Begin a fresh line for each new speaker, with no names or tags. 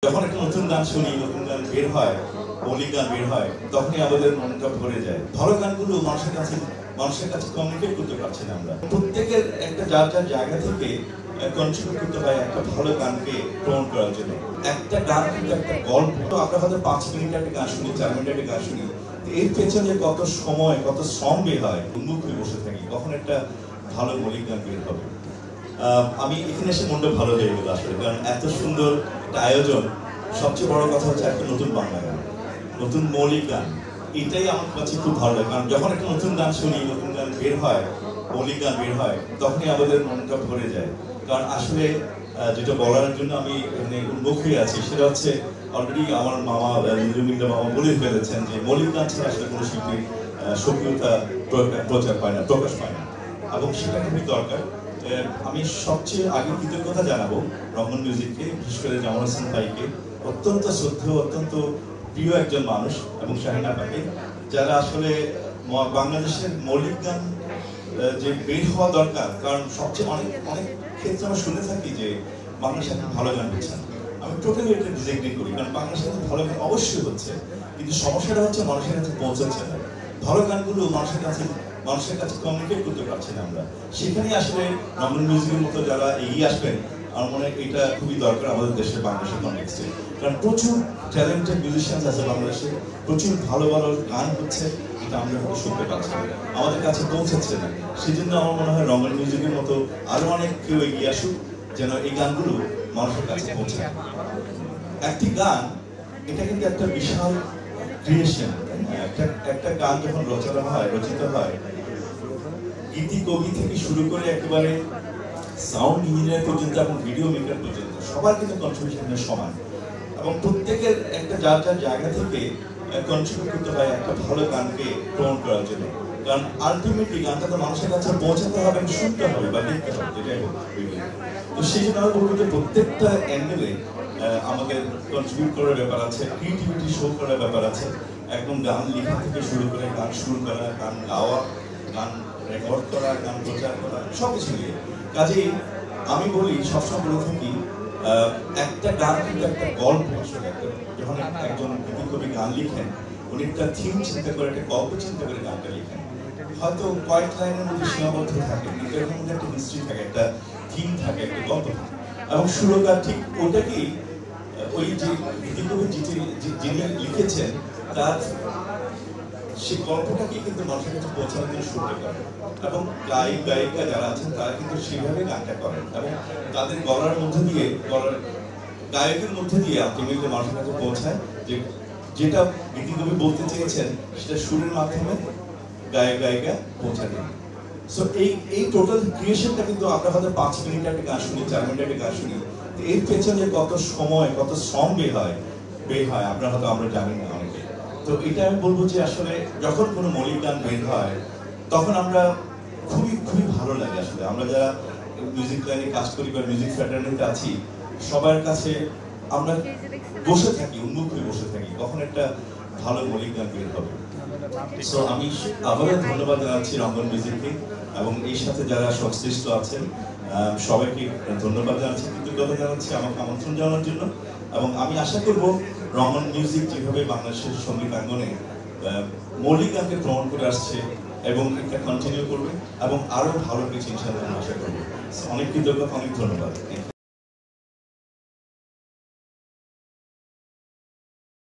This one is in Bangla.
যখন একটা নতুন গান শুনি, নতুন গান বের হয়, মৌলিক গান বের হয়, তখনই আমাদের মনটা ভরে যায়। ভালো গানগুলো মানুষের কাছে কমিউনিকেট করতে পারছি না আমরা। প্রত্যেকের একটা যার যার জায়গা থেকে কন্ট্রিবিউট করতে হয় একটা ভালো গানকে প্রমোট করার জন্য। একটা গান কিন্তু একটা গল্প। আমরা হয়তো 5 মিনিট একটা গান শুনি, 4 মিনিট একটা গান শুনি, এর পেছনে কত সময়, কত শ্রম বের হয়, উন্মুখ হয়ে বসে থাকি কখন একটা ভালো মৌলিক গান বের হবে। আমি এখানে এসে মনটা ভালো হয়ে গেল আসলে, কারণ এত সুন্দর একটা আয়োজন। সবচেয়ে বড় কথা হচ্ছে একটা নতুন বাংলা গান, নতুন মৌলিক গান, এটাই আমার কাছে খুব ভালো লাগে। কারণ যখন একটা নতুন গান শুনি, নতুন গান বের হয়, মৌলিক গান বের হয়, তখনই আমাদের মনটা ভরে যায়। কারণ আসলে যেটা বলার জন্য আমি উন্মুখ হয়ে আছি সেটা হচ্ছে, অলরেডি আমার মামা নীলুমিন্দা মামা বলে ফেলেছেন যে মৌলিক গান ছাড়া আসলে কোনো শিল্পীর সক্রিয়তা প্রচার পায় না, প্রকাশ পায় না, এবং সেটা খুবই দরকার। আমি সবচেয়ে আগে কৃতজ্ঞতা জানাবো রঙ্গন মিউজিককে, বিশেষ করে জামাল হোসেন ভাইকে, অত্যন্ত শ্রদ্ধেয়, অত্যন্ত প্রিয় একজন মানুষ, এবং শাহিন আপাকে, যারা আসলে বাংলাদেশের মৌলিক গান যে বের হওয়া দরকার। কারণ সবচেয়ে অনেক ক্ষেত্রে আমরা শুনে থাকি যে বাংলাদেশে এখন ভালো গান হচ্ছে না। আমি টোটালি এটা ডিসএগ্রি করি, কারণ বাংলাদেশে ভালো গান অবশ্যই হচ্ছে, কিন্তু সমস্যাটা হচ্ছে মানুষের কাছে পৌঁছাচ্ছে না। ভালো গানগুলো মানুষের কাছে কমিউনিকেট করতে পারছি না আমরা। সেখানেই আসলে রঙ্গন মিউজিকের মতো যারা এগিয়ে আসবেন, আমার মনে হয় এটা খুবই দরকার আমাদের দেশের বাংলাদেশের কনটেক্সটে। কারণ প্রচুর ট্যালেন্টেড মিউজিশিয়ানস আছে বাংলাদেশে, প্রচুর ভালো ভালো গান হচ্ছে, এটা আমরা শুনতে পাচ্ছি না, আমাদের কাছে পৌঁছাচ্ছে না। সেই জন্য আমার মনে হয় রঙ্গন মিউজিকের মতো আরো অনেক কেউ এগিয়ে আসুক, যেন এই গানগুলো মানুষের কাছে পৌঁছায়। একটি গান, এটা কিন্তু একটা বিশাল ক্রিয়েশন। একটা গান যখন রচিত হয়, গীতি কবি থেকে শুরু করে একেবারে সাউন্ড ইঞ্জিনিয়ার পর্যন্ত এবং ভিডিও মেকার পর্যন্ত সবার কিন্তু কন্ট্রিবিউশন সমান, এবং প্রত্যেকের একটা যার যার জায়গা থেকে কন্ট্রিবিউট করতে হয় একটা ভালো গানকে প্রমোট করার জন্য। কারণ আলটিমেটলি গানটা তো মানুষের কাছে পৌঁছাতে হবে, শুনতে হবে বা দেখতে হবে, যেটাই হোক। তো সেই জন্য আমি বলবো যে প্রত্যেকটা অ্যাঙ্গেলে আমাদের কন্ট্রিবিউট করার ব্যাপার আছে, ক্রিয়েটিভিটি শো করার ব্যাপার আছে। একদম গান লেখা থেকে শুরু করে গান শুরু করা, গান গাওয়া, গান রেকর্ড করা, গান প্রচার করা, সবকিছু নিয়ে। কাজেই আমি বলি, সবসময় বলে থাকি, একটা গান কিন্তু একটা গল্প। আসলে যখন একজন কবি গান লিখেন, উনি একটা থিম চিন্তা করে, একটা গল্প চিন্তা করে গানটা লিখেন। হয়তো কয়েক লাইনের মধ্যে সীমাবদ্ধ থাকে, কিন্তু এর মধ্যে একটা হিস্ট্রি থাকে, একটা থিম থাকে, একটা গল্প থাকে, এবং সুরকার ঠিক ওটাকেই, ওই যে কবি যিনি লিখেছেন তার সেই গল্পটাকে কিন্তু মানুষের কাছে পৌঁছানোর জন্য শুনতে পারে, এবং গায়িকা যারা আছেন তারা কিন্তু সেভাবে গানটা করেন, এবং তাদের গলার মধ্যে দিয়ে, গায়কের মধ্যে দিয়ে আলটিমেটলি মানুষের কাছে পৌঁছায় যে যেটা গীতিকবি বলতে চেয়েছেন, সেটা সুরের মাধ্যমে গায়িকা পৌঁছা দেন। সো এই টোটাল ক্রিয়েশনটা কিন্তু আমরা হয়তো 5 মিনিট একটা গান শুনি, 4 মিনিট একটা গান শুনি, এর পেছনে কত সময়, কত শ্রম বের হয় আমরা জানি না অনেকে। তো এটা আমি বলবো যে আসলে যখন কোনো মৌলিক গান বের হয়, তখন আমরা খুবই ভালো লাগে। আসলে আমরা যারা মিউজিক লাইনে কাজ করি বা মিউজিক ফ্যাটার্নিতে আছি, সবার কাছে আমরা বসে থাকি, উন্মুখ হয়ে বসে থাকি কখন একটা ভালো মৌলিক গান বের হবে। সো আমি আবারও ধন্যবাদ জানাচ্ছি রঙ্গন মিউজিককে, এবং এই সাথে যারা সংশ্লিষ্ট আছেন সবাইকে ধন্যবাদ জানাচ্ছি, কৃতজ্ঞতা জানাচ্ছি আমাকে আমন্ত্রণ জানানোর জন্য। এবং আমি আশা করব রঙ্গন মিউজিক যেভাবে বাংলাদেশের সঙ্গীত আঙ্গনে মৌলিক গানকে প্রমোট করে আসছে, এবং এটা কন্টিনিউ করবে, এবং আরো ভালো কিছু ইনশাআল্লাহ আশা করবো। অনেক কৃতজ্ঞতা, অনেক ধন্যবাদ।